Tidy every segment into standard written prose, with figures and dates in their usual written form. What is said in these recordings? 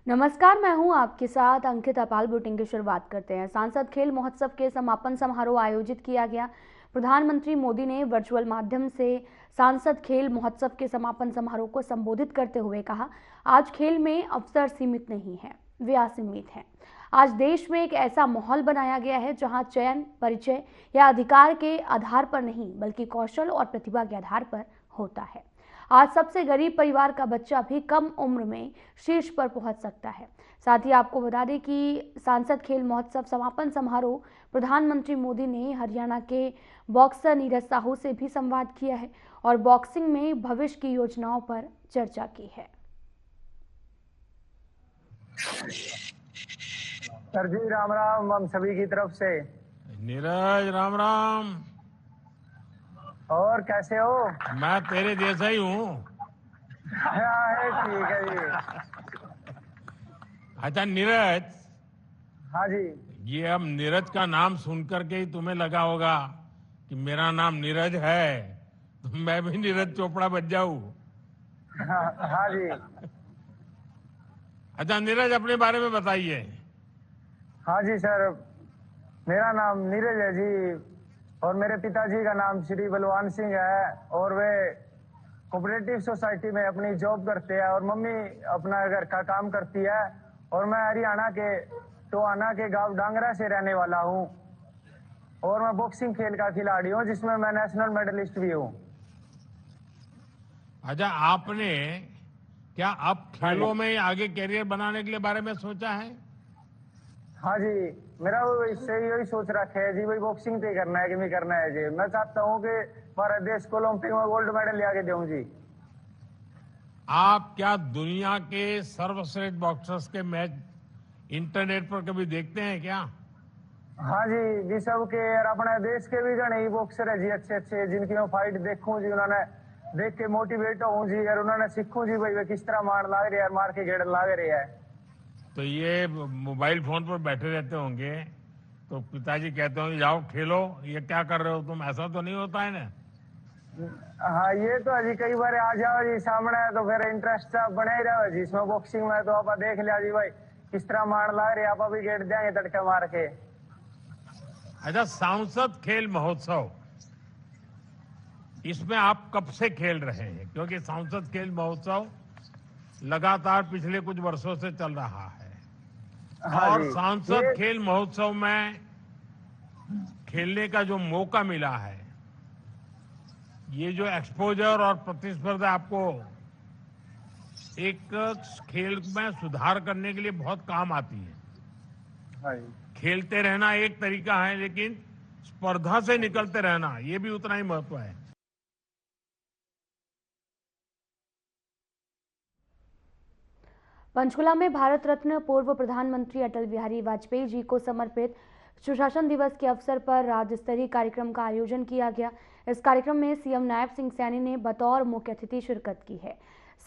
नमस्कार, मैं हूं आपके साथ अंकित। अपाल बुलेटिन की शुरुआत करते हैं। सांसद खेल महोत्सव के समापन समारोह आयोजित किया गया। प्रधानमंत्री मोदी ने वर्चुअल माध्यम से सांसद खेल महोत्सव के समापन समारोह को संबोधित करते हुए कहा, आज खेल में अवसर सीमित नहीं है, वे असीमित हैं। आज देश में एक ऐसा माहौल बनाया गया है जहां चयन, परिचय या अधिकार के आधार पर नहीं बल्कि कौशल और प्रतिभा के आधार पर होता है। आज सबसे गरीब परिवार का बच्चा भी कम उम्र में शीर्ष पर पहुंच सकता है। साथ ही आपको बता दें कि सांसद खेल महोत्सव समापन समारोह प्रधानमंत्री मोदी ने हरियाणा के बॉक्सर नीरज साहू से भी संवाद किया है और बॉक्सिंग में भविष्य की योजनाओं पर चर्चा की है। सर जी राम राम हम सभी की तरफ से। नीरज राम राम। और कैसे हो? मैं तेरे जैसा ही हूँ। ठीक है जी। अच्छा नीरज, हाँ जी। ये अब नीरज का नाम सुनकर के ही तुम्हें लगा होगा कि मेरा नाम नीरज है तो मैं भी नीरज चोपड़ा बन जाऊं। हाँ जी। अच्छा नीरज, अपने बारे में बताइए। हाँ जी सर, मेरा नाम नीरज है जी और मेरे पिताजी का नाम श्री बलवान सिंह है और वे कोऑपरेटिव सोसाइटी में अपनी जॉब करते हैं और मम्मी अपना घर का काम करती है और मैं हरियाणा के टोहाना के गांव डांगरा से रहने वाला हूँ और मैं बॉक्सिंग खेल का खिलाड़ी हूँ जिसमें मैं नेशनल मेडलिस्ट भी हूँ। अच्छा, आपने क्या अब खेलों में आगे कैरियर बनाने के लिए बारे में सोचा है? हाँ जी, मेरा वो इससे यही सोच रखा है जी, भाई बॉक्सिंग पे करना है कि नहीं करना है जी। मैं चाहता हूँ कि भारत देश को ओलंपिक में गोल्ड मेडल ले आके दूं जी। आप क्या दुनिया के सर्वश्रेष्ठ बॉक्सर्स के मैच इंटरनेट पर कभी देखते हैं क्या? हाँ जी, विश्व के और अपने देश के भी जने ही बॉक्सर है जी, अच्छे अच्छे, जिनकी मैं फाइट देखूं जी, उन्होंने देख के मोटिवेट हूँ जी और उन्होंने सीखूं जी भाई वे किस तरह मार लाग रहे हैं, मार के गेड़ लाग रहे हैं। तो ये मोबाइल फोन पर बैठे रहते होंगे तो पिताजी कहते होंगे जाओ खेलो, ये क्या कर रहे हो तुम, ऐसा तो नहीं होता है ना? हाँ ये तो अजी कई बार आ जाओ जी सामने तो फिर इंटरेस्ट बने ही रहो जी इसमें। बॉक्सिंग में तो आप देख लिया जी भाई किस तरह मार लाग रहे, आप अभी गेड़ देंगे तड़के मार के। अच्छा, सांसद खेल महोत्सव, इसमें आप कब से खेल रहे हैं? क्योंकि सांसद खेल महोत्सव लगातार पिछले कुछ वर्षों से चल रहा है। हाँ और जी, सांसद ये खेल महोत्सव में खेलने का जो मौका मिला है, ये जो एक्सपोजर और प्रतिस्पर्धा आपको एक खेल में सुधार करने के लिए बहुत काम आती है। हाँ जी। खेलते रहना एक तरीका है, लेकिन स्पर्धा से निकलते रहना ये भी उतना ही महत्व है। पंचकुला में भारत रत्न पूर्व प्रधानमंत्री अटल बिहारी वाजपेयी जी को समर्पित सुशासन दिवस के अवसर पर राज्य स्तरीय कार्यक्रम का आयोजन किया गया। इस कार्यक्रम में सीएम नायब सिंह सैनी ने बतौर मुख्य अतिथि शिरकत की है।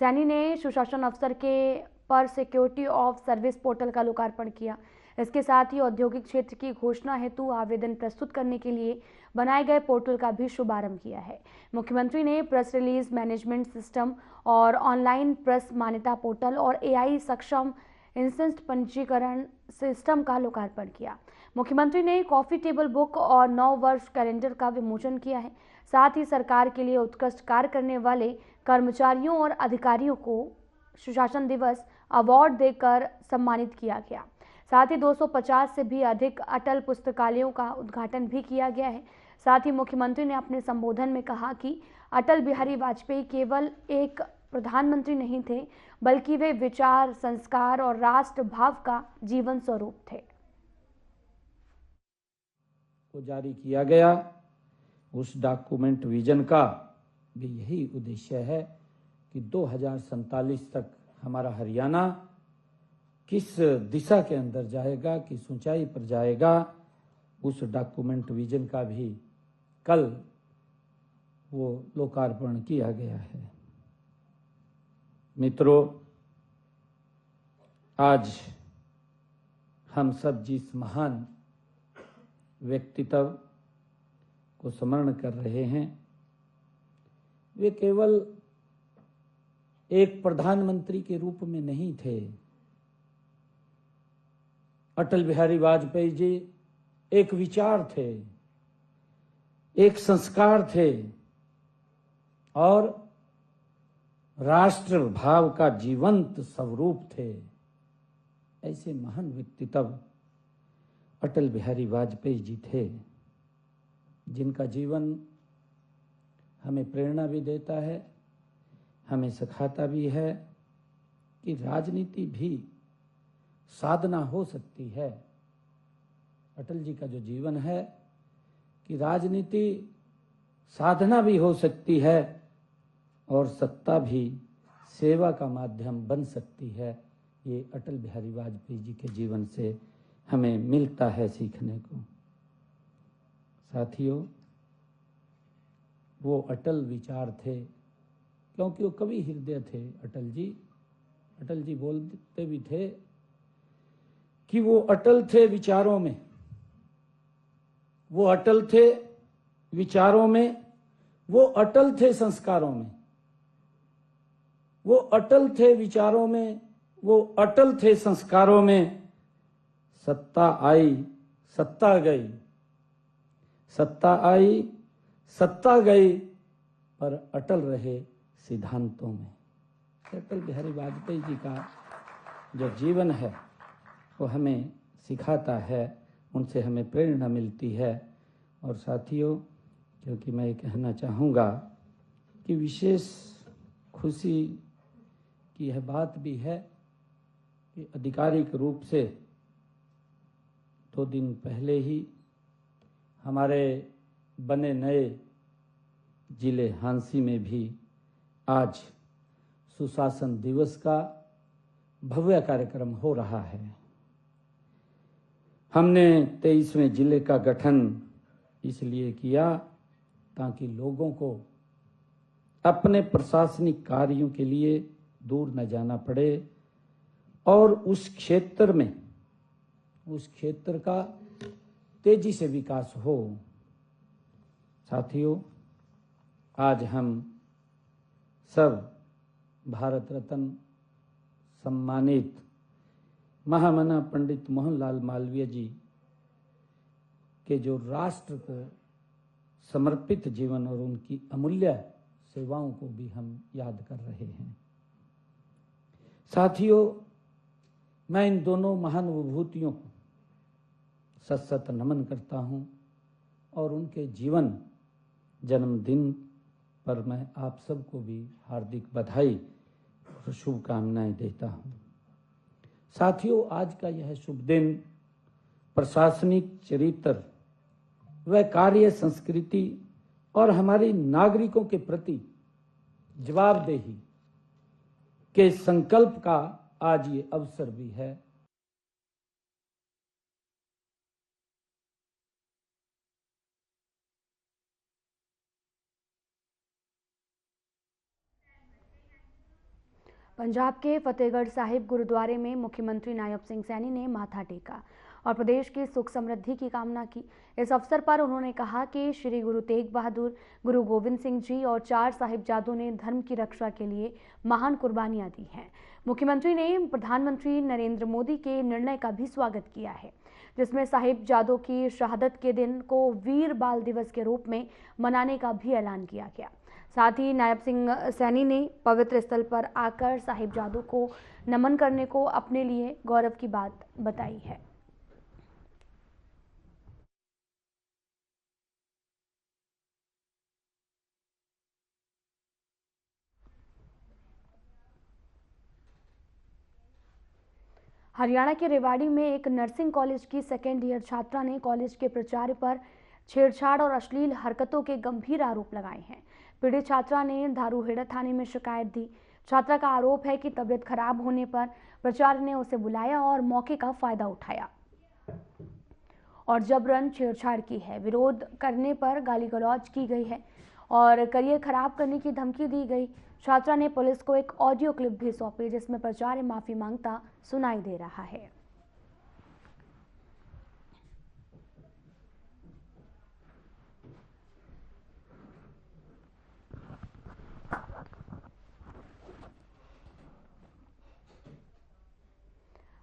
सैनी ने सुशासन अवसर के पर सिक्योरिटी ऑफ सर्विस पोर्टल का लोकार्पण किया। इसके साथ ही औद्योगिक क्षेत्र की घोषणा हेतु आवेदन प्रस्तुत करने के लिए बनाए गए पोर्टल का भी शुभारंभ किया है। मुख्यमंत्री ने प्रेस रिलीज मैनेजमेंट सिस्टम और ऑनलाइन प्रेस मान्यता पोर्टल और एआई सक्षम इंस्टेंट पंजीकरण सिस्टम का लोकार्पण किया। मुख्यमंत्री ने कॉफी टेबल बुक और 9 वर्ष कैलेंडर का विमोचन किया है। साथ ही सरकार के लिए उत्कृष्ट कार्य करने वाले कर्मचारियों और अधिकारियों को सुशासन दिवस अवार्ड देकर सम्मानित किया गया। साथ ही 250 से भी अधिक अटल पुस्तकालयों का उद्घाटन भी किया गया है। साथ ही मुख्यमंत्री ने अपने संबोधन में कहा कि अटल बिहारी वाजपेयी केवल एक प्रधानमंत्री नहीं थे, बल्कि वे विचार, संस्कार और राष्ट्र भाव का जीवन स्वरूप थे। को जारी किया गया, उस डॉक्यूमेंट विजन का भी यही उद्देश्य है कि 2047 तक हमारा हरियाणा किस दिशा के अंदर जाएगा, किस ऊंचाई पर जाएगा, उस डॉक्यूमेंट विजन का भी कल वो लोकार्पण किया गया है। मित्रों, आज हम सब जिस महान व्यक्तित्व को स्मरण कर रहे हैं, वे केवल एक प्रधानमंत्री के रूप में नहीं थे, अटल बिहारी वाजपेयी जी एक विचार थे, एक संस्कार थे और राष्ट्र भाव का जीवंत स्वरूप थे। ऐसे महान व्यक्तित्व अटल बिहारी वाजपेयी जी थे, जिनका जीवन हमें प्रेरणा भी देता है, हमें सिखाता भी है कि राजनीति भी साधना हो सकती है। अटल जी का जो जीवन है कि राजनीति साधना भी हो सकती है और सत्ता भी सेवा का माध्यम बन सकती है। ये अटल बिहारी वाजपेयी जी के जीवन से हमें मिलता है सीखने को। साथियों, वो अटल विचार थे, क्योंकि वो कवि हृदय थे। अटल जी बोलते भी थे कि वो अटल थे विचारों में, वो अटल थे विचारों में, वो अटल थे संस्कारों में, वो अटल थे विचारों में, वो अटल थे संस्कारों में। सत्ता आई सत्ता गई, सत्ता आई सत्ता गई, पर अटल रहे सिद्धांतों में। अटल बिहारी वाजपेयी जी का जो जीवन है वो हमें सिखाता है, उनसे हमें प्रेरणा मिलती है। और साथियों, क्योंकि मैं ये कहना चाहूँगा कि विशेष खुशी की यह बात भी है कि आधिकारिक रूप से 2 दिन पहले ही हमारे बने नए जिले हांसी में भी आज सुशासन दिवस का भव्य कार्यक्रम हो रहा है। हमने 23वें जिले का गठन इसलिए किया ताकि लोगों को अपने प्रशासनिक कार्यों के लिए दूर न जाना पड़े और उस क्षेत्र का तेजी से विकास हो। साथियों, आज हम सब भारत रत्न सम्मानित महामना पंडित मोहनलाल मालवीय जी के जो राष्ट्र को समर्पित जीवन और उनकी अमूल्य सेवाओं को भी हम याद कर रहे हैं। साथियों, मैं इन दोनों महान विभूतियों को सत नमन करता हूं और उनके जीवन जन्मदिन पर मैं आप सबको भी हार्दिक बधाई और शुभकामनाएं देता हूं। साथियों, आज का यह शुभ दिन प्रशासनिक चरित्र व कार्य संस्कृति और हमारी नागरिकों के प्रति जवाबदेही के संकल्प का आज ये अवसर भी है। पंजाब के फतेहगढ़ साहिब गुरुद्वारे में मुख्यमंत्री नायब सिंह सैनी ने माथा टेका और प्रदेश की सुख समृद्धि की कामना की। इस अवसर पर उन्होंने कहा कि श्री गुरु तेग बहादुर, गुरु गोविंद सिंह जी और 4 साहिबजादों ने धर्म की रक्षा के लिए महान कुर्बानियां दी हैं। मुख्यमंत्री ने प्रधानमंत्री नरेंद्र मोदी के निर्णय का भी स्वागत किया है, जिसमें साहिबजादों की शहादत के दिन को वीर बाल दिवस के रूप में मनाने का भी ऐलान किया गया। साथ ही नायब सिंह सैनी ने पवित्र स्थल पर आकर साहिबजादों को नमन करने को अपने लिए गौरव की बात बताई है। हरियाणा के रेवाड़ी में एक नर्सिंग कॉलेज की सेकेंड ईयर छात्रा ने कॉलेज के प्राचार्य पर छेड़छाड़ और अश्लील हरकतों के गंभीर आरोप लगाए हैं। पीड़ित छात्रा ने धारूहेड़ा थाने में शिकायत दी। छात्रा का आरोप है कि तबीयत खराब होने पर प्राचार्य ने उसे बुलाया और मौके का फायदा उठाया और जबरन छेड़छाड़ की है। विरोध करने पर गाली गलौज की गई है और करियर खराब करने की धमकी दी गई। छात्रा ने पुलिस को एक ऑडियो क्लिप भी सौंपी, जिसमें प्राचार्य माफी मांगता सुनाई दे रहा है।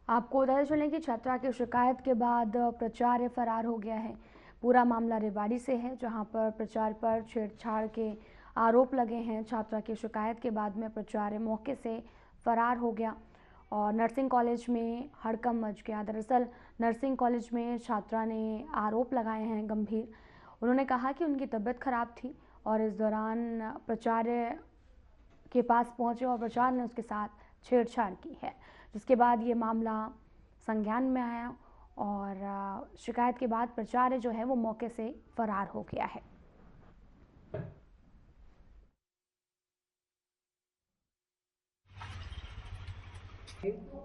आपको बताते चलें कि छात्रा की शिकायत के बाद प्राचार्य फरार हो गया है। पूरा मामला रेवाड़ी से है, जहां पर प्राचार्य पर छेड़छाड़ के आरोप लगे हैं। छात्रा की शिकायत के बाद में प्राचार्य मौके से फरार हो गया और नर्सिंग कॉलेज में हड़कंप मच गया। दरअसल नर्सिंग कॉलेज में छात्रा ने आरोप लगाए हैं गंभीर। उन्होंने कहा कि उनकी तबीयत खराब थी और इस दौरान प्राचार्य के पास पहुंचे और प्राचार्य ने उसके साथ छेड़छाड़ की है, जिसके बाद ये मामला संज्ञान में आया और शिकायत के बाद प्राचार्य जो है वो मौके से फरार हो गया है।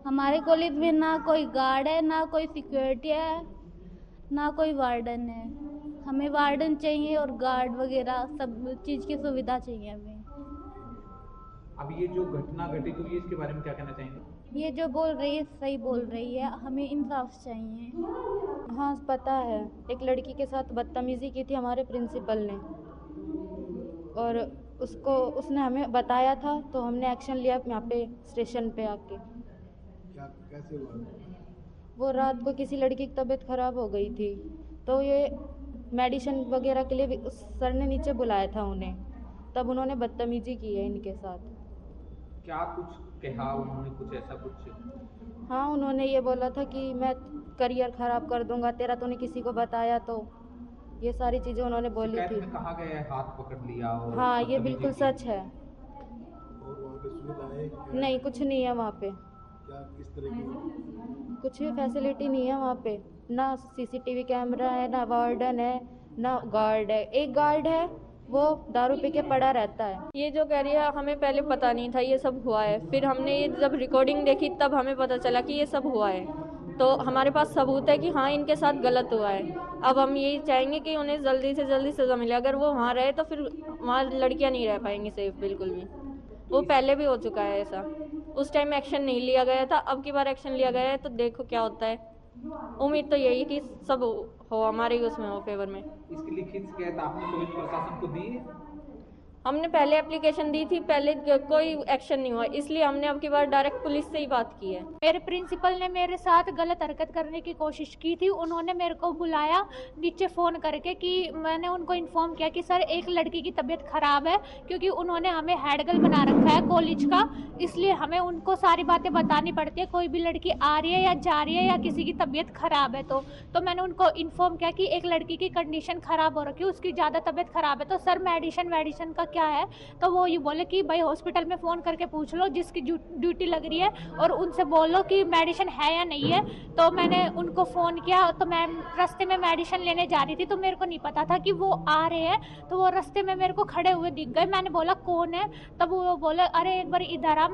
हमारे कॉलेज में ना कोई गार्ड है, ना कोई सिक्योरिटी है, ना कोई वार्डन है। हमें वार्डन चाहिए और गार्ड वगैरह सब चीज़ की सुविधा चाहिए हमें। अब ये जो घटना घटित हुई है इसके बारे में क्या कहना चाहेंगे? ये जो बोल रही है सही बोल रही है, हमें इंसाफ चाहिए। हाँ पता है, एक लड़की के साथ बदतमीजी की थी हमारे प्रिंसिपल ने और उसने हमें बताया था तो हमने एक्शन लिया यहाँ पे स्टेशन पे आके। कैसे हुआ? वो रात को किसी लड़की की तबीयत खराब हो गई थी तो ये मेडिसिन वगैरह के लिए भी उस सर ने नीचे बुलाया था उन्हें, तब उन्होंने बदतमीजी की है इनके साथ। क्या कुछ कहा उन्होंने, कुछ ऐसा कुछ? हाँ उन्होंने ये बोला था कि मैं करियर खराब कर दूंगा तेरा, तूने किसी को बताया तो, ये सारी चीजें उन्होंने बोली थी। में कहा गया है हाथ पकड़ लिया और हाँ ये बिल्कुल सच है। और वहाँ पे सुविधाएं नहीं कुछ नहीं है वहाँ पे, क्या किस तरह की? कुछ भी फैसिलिटी नहीं है वहाँ पे, ना सीसीटीवी कैमरा है, ना वार्डन है, ना गार्ड है। एक गार्ड है वो दारू पी के पड़ा रहता है। ये जो कह रही है हमें पहले पता नहीं था ये सब हुआ है, फिर हमने ये जब रिकॉर्डिंग देखी तब हमें पता चला कि ये सब हुआ है, तो हमारे पास सबूत है कि हाँ इनके साथ गलत हुआ है। अब हम यही चाहेंगे कि उन्हें जल्दी से जल्दी सजा मिले। अगर वो वहाँ रहे तो फिर वहाँ लड़कियाँ नहीं रह पाएंगी सेफ बिल्कुल भी। वो पहले भी हो चुका है ऐसा, उस टाइम एक्शन नहीं लिया गया था, अब की बार एक्शन लिया गया है तो देखो क्या होता है। उम्मीद तो यही कि सब हो हमारे ही उसमें हो फेवर में। इसकी लिखित शिकायत आपने पुलिस प्रशासन को दी है? हमने पहले एप्लीकेशन दी थी, पहले कोई एक्शन नहीं हुआ, इसलिए हमने अब की बार डायरेक्ट पुलिस से ही बात की है। मेरे प्रिंसिपल ने मेरे साथ गलत हरकत करने की कोशिश की थी। उन्होंने मेरे को बुलाया नीचे फ़ोन करके कि मैंने उनको इन्फॉर्म किया कि सर एक लड़की की तबीयत ख़राब है, क्योंकि उन्होंने हमें हेड गर्ल बना रखा है कॉलेज का, इसलिए हमें उनको सारी बातें बतानी पड़ती है। कोई भी लड़की आ रही है या जा रही है या किसी की तबीयत ख़राब है तो मैंने उनको इन्फॉर्म किया कि एक लड़की की कंडीशन ख़राब हो रखी है, उसकी ज़्यादा तबीयत ख़राब है, तो सर मेडिसिन का क्या है? तो वो ये बोले कि भाई हॉस्पिटल में फ़ोन करके पूछ लो जिसकी ड्यूटी लग रही है और उनसे बोलो कि मेडिसिन है या नहीं है। तो मैंने उनको फ़ोन किया तो मैं रास्ते में मेडिसिन लेने जा रही थी, तो मेरे को नहीं पता था कि वो आ रहे हैं, तो वो रास्ते में मेरे को खड़े हुए दिख गए। मैंने बोला कौन है? तब वो बोले अरे एक बार इधर आ,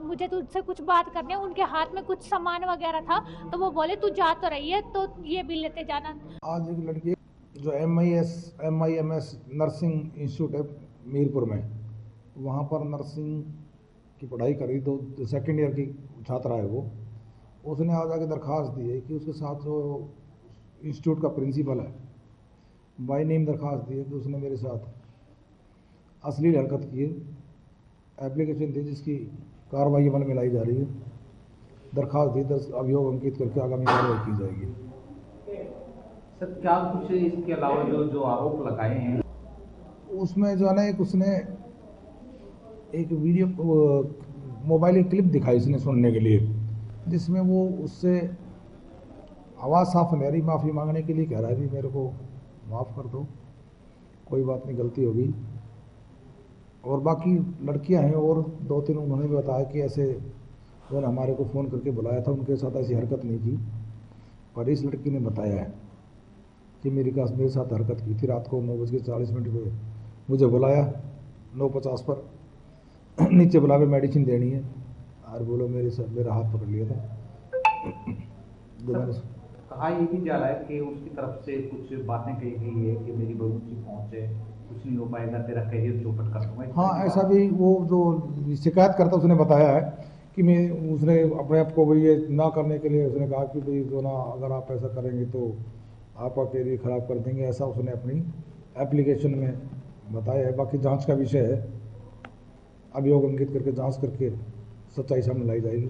मुझे तुझसे कुछ बात करनी है। उनके हाथ में कुछ सामान वगैरह था, तो वो बोले तू जा तो रही है तो ये भी लेते जाना। आज एक लड़की जो MIMS नर्सिंग इंस्टीट्यूट है मीरपुर में, वहाँ पर नर्सिंग की पढ़ाई करी, तो सेकेंड ईयर की छात्रा है वो, उसने आज आके दरख्वास्त दी है कि उसके साथ जो इंस्टीट्यूट का प्रिंसिपल है बाय नेम दरख्वास्त दी है कि उसने मेरे साथ अश्लील हरकत की है। एप्लीकेशन दी जिसकी कार्रवाई अमल में लाई जा रही है। दरख्वास्त दी, 10 अभियोग अंकित करके आगामी कार्रवाई की जाएगी। सर क्या कुछ इसके अलावा जो आरोप लगाए हैं उसमें जो है ना, एक उसने एक वीडियो मोबाइल की क्लिप दिखाई इसने सुनने के लिए, जिसमें वो उससे आवाज़ साफ नहीं आ रही, माफ़ी मांगने के लिए कह रहा है भी मेरे को माफ़ कर दो, कोई बात नहीं, गलती होगी। और बाकी लड़कियां हैं और 2-3 उन्होंने भी बताया कि ऐसे उन्होंने हमारे को फ़ोन करके बुलाया था, उनके साथ ऐसी हरकत नहीं की। पर इस लड़की ने बताया है कि मेरे साथ हरकत की थी। रात को 9:40 पे मुझे बुलाया, 9:50 पर नीचे बुला के मेडिसिन देनी है और बोलो मेरा हाथ पकड़ लिया था। कहा ये भी जा रहा है कि उसकी तरफ से कुछ बातें कही गई है कि मेरी बहुत ऊंची पहुंच है, कुछ नहीं हो पाएगा, तेरा करियर चौपट कर दूंगा। हाँ, ऐसा भी वो जो शिकायत करता उसने बताया है कि उसने अपने आप को भाई ये ना करने के लिए उसने कहा कि भाई जो ना अगर आप ऐसा करेंगे तो आपका करियर खराब कर देंगे, ऐसा उसने अपनी एप्लीकेशन में बताया है। बाकी जांच का विषय है, अभियोग अंकित करके जांच करके सच्चाई सामने लाई जाएगी।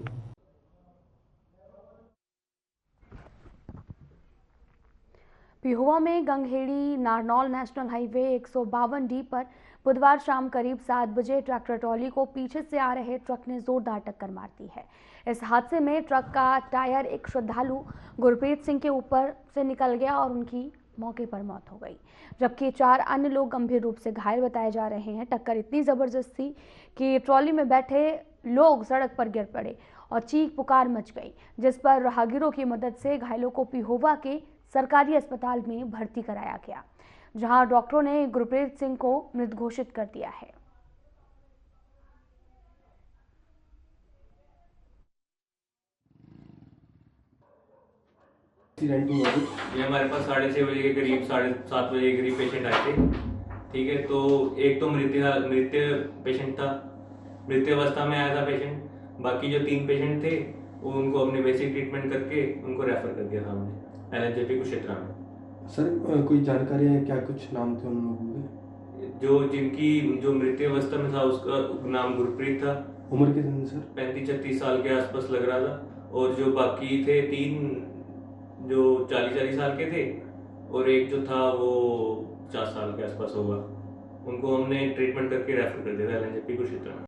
पिहोवा में Ganghedi Narnaul national highway 152D पर बुधवार शाम करीब 7 बजे ट्रैक्टर ट्रॉली को पीछे से आ रहे ट्रक ने जोरदार टक्कर मार दी है। इस हादसे में ट्रक का टायर एक श्रद्धालु गुरप्रीत सिंह के ऊपर से निकल गया और उनकी मौके पर मौत हो गई, जबकि 4 अन्य लोग गंभीर रूप से घायल बताए जा रहे हैं। टक्कर इतनी जबरदस्त थी कि ट्रॉली में बैठे लोग सड़क पर गिर पड़े और चीख पुकार मच गई, जिस पर राहगीरों की मदद से घायलों को पिहोवा के सरकारी अस्पताल में भर्ती कराया गया, जहां डॉक्टरों ने गुरप्रीत सिंह को मृत घोषित कर दिया है। ये हमारे पास 6:30 बजे के करीब 7:30 बजे के करीब पेशेंट आए थे। ठीक है, तो एक तो मृत पेशेंट था, मृत्यावस्था में आया था पेशेंट। बाकी जो 3 पेशेंट थे उनको हमने बेसिक ट्रीटमेंट करके उनको रेफर कर दिया था हमने LNJP कुरुक्षेत्र में। सर कोई जानकारी है क्या, कुछ नाम थे उन लोगों के? जो मृत्यावस्था में था उसका नाम गुरप्रीत था। उम्र कितनी सर? 35-36 साल के आसपास लग रहा था। और जो बाकी थे 3 जो 40 साल के थे और एक जो था वो 50 साल के आसपास होगा, उनको हमने ट्रीटमेंट करके रेफर कर दिया था LNJP कुरुक्षेत्र में।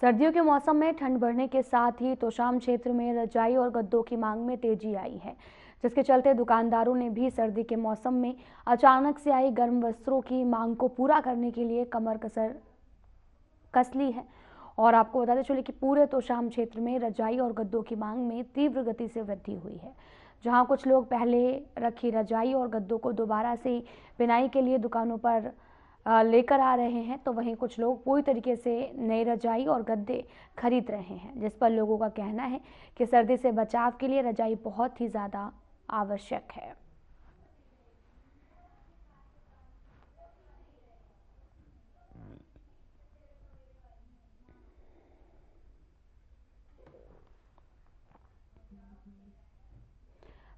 सर्दियों के मौसम में ठंड बढ़ने के साथ ही तोशाम क्षेत्र में रजाई और गद्दों की मांग में तेजी आई है, जिसके चलते दुकानदारों ने भी सर्दी के मौसम में अचानक से आई गर्म वस्त्रों की मांग को पूरा करने के लिए कमर कस ली है। और आपको बताते चले कि पूरे तोशाम क्षेत्र में रजाई और गद्दों की मांग में तीव्र गति से वृद्धि हुई है, जहां कुछ लोग पहले रखी रजाई और गद्दों को दोबारा से बिनाई के लिए दुकानों पर लेकर आ रहे हैं, तो वहीं कुछ लोग पूरी तरीके से नई रजाई और गद्दे खरीद रहे हैं, जिस पर लोगों का कहना है कि सर्दी से बचाव के लिए रजाई बहुत ही ज़्यादा आवश्यक है।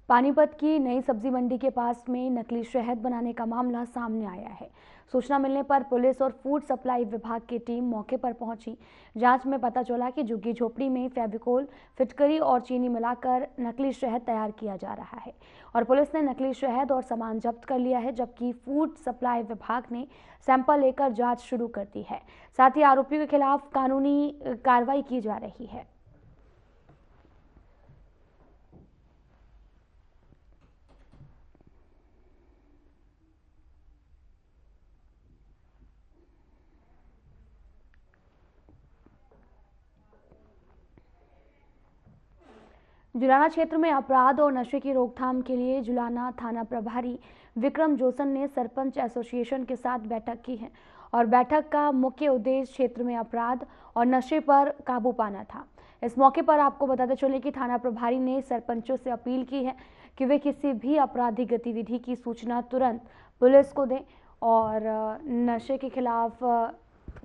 पानीपत की नई सब्जी मंडी के पास में नकली शहद बनाने का मामला सामने आया है। सूचना मिलने पर पुलिस और फूड सप्लाई विभाग की टीम मौके पर पहुंची। जांच में पता चला कि झुग्गी झोपड़ी में फेविकोल, फिटकरी और चीनी मिलाकर नकली शहद तैयार किया जा रहा है और पुलिस ने नकली शहद और सामान जब्त कर लिया है, जबकि फूड सप्लाई विभाग ने सैंपल लेकर जाँच शुरू कर दी है। साथ ही आरोपियों के खिलाफ कानूनी कार्रवाई की जा रही है। जुलाना क्षेत्र में अपराध और नशे की रोकथाम के लिए जुलाना थाना प्रभारी विक्रम जोसन ने सरपंच एसोसिएशन के साथ बैठक की है और बैठक का मुख्य उद्देश्य क्षेत्र में अपराध और नशे पर काबू पाना था। इस मौके पर आपको बताते चले कि थाना प्रभारी ने सरपंचों से अपील की है कि वे किसी भी आपराधिक गतिविधि की सूचना तुरंत पुलिस को दें और नशे के खिलाफ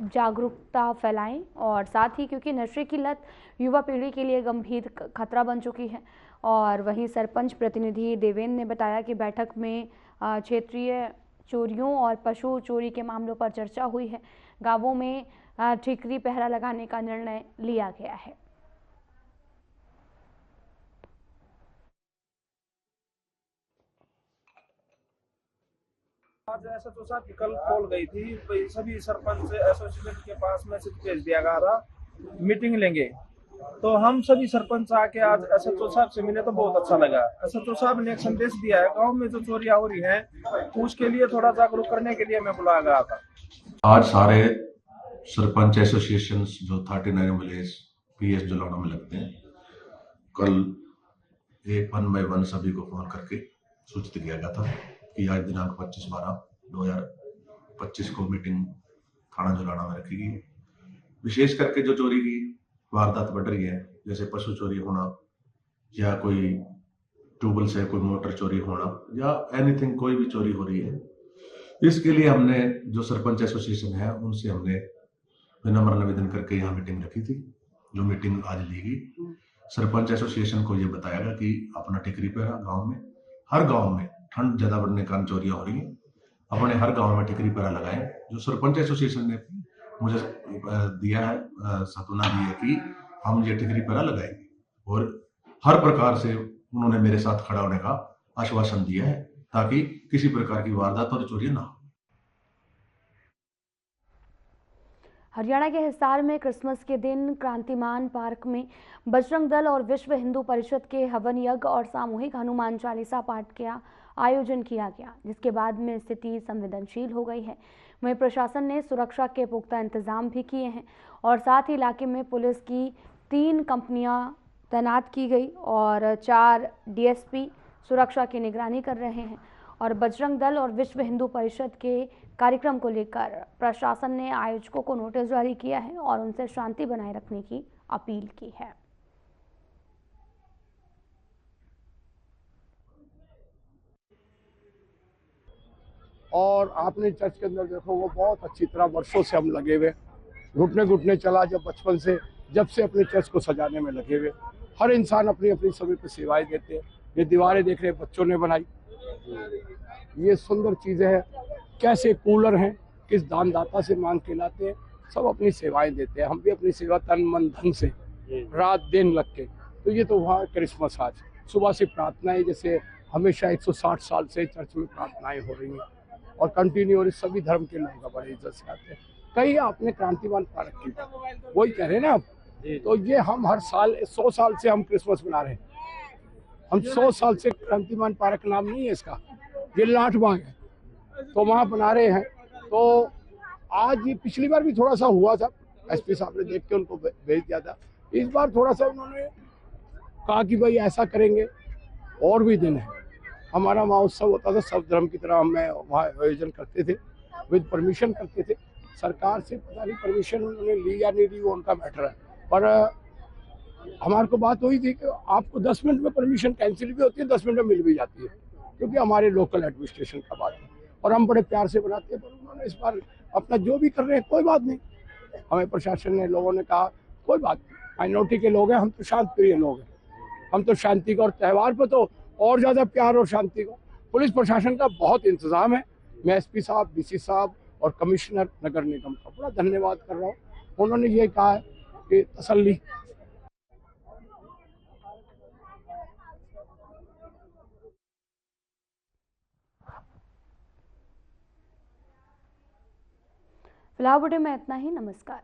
जागरूकता फैलाएं। और साथ ही क्योंकि नशे की लत युवा पीढ़ी के लिए गंभीर खतरा बन चुकी है। और वहीं सरपंच प्रतिनिधि देवेंद्र ने बताया कि बैठक में क्षेत्रीय चोरियों और पशु चोरी के मामलों पर चर्चा हुई है। गांवों में ठीकरी पहरा लगाने का निर्णय लिया गया है। आज SHO साहब की कल कॉल गई थी, सभी सरपंच एसोसिएशन के पास मैसेज भेज दिया गया था, मीटिंग लेंगे। तो हम सभी सरपंच आके आज SHO साहब से मिले तो बहुत अच्छा लगा। SHO साहब ने एक संदेश दिया है, गांव में जो चोरियां हो रही हैं उसके लिए थोड़ा जागरूक करने के लिए मैं बुलाया गया था। आज सारे सरपंच एसोसिएशन जो 39 विलेज PS जुलाना में लगते हैं, कल एक 1 बाय 1 सभी को फोन करके सूचित किया गया था कि आज दिनांक 25/12/2025 को मीटिंग थाना जुलाना में रखी गई। विशेष करके जो चोरी की वारदात बढ़ रही है, जैसे पशु चोरी होना या कोई ट्यूबवेल से कोई मोटर चोरी होना या एनीथिंग, कोई भी चोरी हो रही है, इसके लिए हमने जो सरपंच एसोसिएशन है उनसे हमने विनम्र निवेदन करके यहाँ मीटिंग रखी थी। जो मीटिंग आज ली गई, सरपंच एसोसिएशन को ये बताया गया कि अपना टिकरी पहरा गाँव में, हर गाँव में ठंड ज्यादा बढ़ने के कारण चोरियां हो रही है, अपने हर गांव में टिकरी पहरा लगाएं। जो सरपंच एसोसिएशन ने मुझे दिया है, सांत्वना दी है कि हम ये टिकरी पहरा लगाएंगे, और हर प्रकार से उन्होंने मेरे साथ खड़ा होने का आश्वासन दिया है ताकि किसी प्रकार की वारदात और चोरी ना हो। हरियाणा के हिसार में क्रिसमस के दिन क्रांतिमान पार्क में बजरंग दल और विश्व हिंदू परिषद के हवन यज्ञ और सामूहिक हनुमान चालीसा पाठ का आयोजन किया गया, जिसके बाद में स्थिति संवेदनशील हो गई है। वहीं प्रशासन ने सुरक्षा के पुख्ता इंतजाम भी किए हैं और साथ ही इलाके में पुलिस की 3 कंपनियां तैनात की गई और 4 डीएसपी सुरक्षा की निगरानी कर रहे हैं। और बजरंग दल और विश्व हिंदू परिषद के कार्यक्रम को लेकर प्रशासन ने आयोजकों को नोटिस जारी किया है और उनसे शांति बनाए रखने की अपील की है। और आपने चर्च के अंदर देखो, वो बहुत अच्छी तरह वर्षों से हम लगे हुए, घुटने घुटने चला जब बचपन से, जब से अपने चर्च को सजाने में लगे हुए। हर इंसान अपनी अपनी समय पर सेवाएं देते हैं। ये दीवारें देख रहे बच्चों ने बनाई, ये सुंदर चीजें हैं। कैसे कूलर हैं, किस दानदाता से मांग के लाते हैं, सब अपनी सेवाएं देते हैं। हम भी अपनी सेवा तन मन धन से रात दिन लग के। तो ये तो हुआ क्रिसमस। आज सुबह से प्रार्थनाएं, जैसे हमेशा 160 साल से चर्च में प्रार्थनाएं हो रही हैं और कंटिन्यू, और सभी धर्म के लोग बड़े इज्जत से आते हैं। कई आपने क्रांतिमान पार्क की, वही कह रहे हैं ना आप। तो ये हम हर साल 100 साल से हम क्रिसमस मना रहे हैं। हम 100 साल से क्रांतिमान पार्क नाम नहीं है इसका, ये लाठ बाग है, तो वहाँ बना रहे हैं। तो आज ये पिछली बार भी थोड़ा सा हुआ था, एसपी साहब ने देख के उनको भेज दिया था। इस बार थोड़ा सा उन्होंने कहा कि भाई ऐसा करेंगे, और भी दिन है। हमारा महोत्सव होता था, सब धर्म की तरह हम वहाँ आयोजन करते थे, विद परमिशन करते थे। सरकार से पता नहीं परमिशन उन्होंने ली या नहीं ली, वो उनका मैटर है। पर हमारे को बात हुई थी कि आपको 10 मिनट में परमिशन कैंसिल भी होती है, 10 मिनट में मिल भी जाती है, क्योंकि हमारे लोकल एडमिनिस्ट्रेशन का बात है और हम बड़े प्यार से बनाते हैं। पर उन्होंने इस बार अपना जो भी कर रहे हैं, कोई बात नहीं। हमें प्रशासन ने, लोगों ने कहा कोई बात नहीं, माइनॉरिटी के लोग हैं, हम तो शांत प्रिय लोग हैं, हम तो शांति को, और त्यौहार पर तो और ज्यादा प्यार और शांति को। पुलिस प्रशासन का बहुत इंतजाम है। मैं एसपी साहब, डीसी साहब और कमिश्नर नगर निगम का बड़ा धन्यवाद कर रहा हूँ। उन्होंने ये कहा है कि तसल्ली। फिलहाल बुलेटिन में इतना ही। नमस्कार।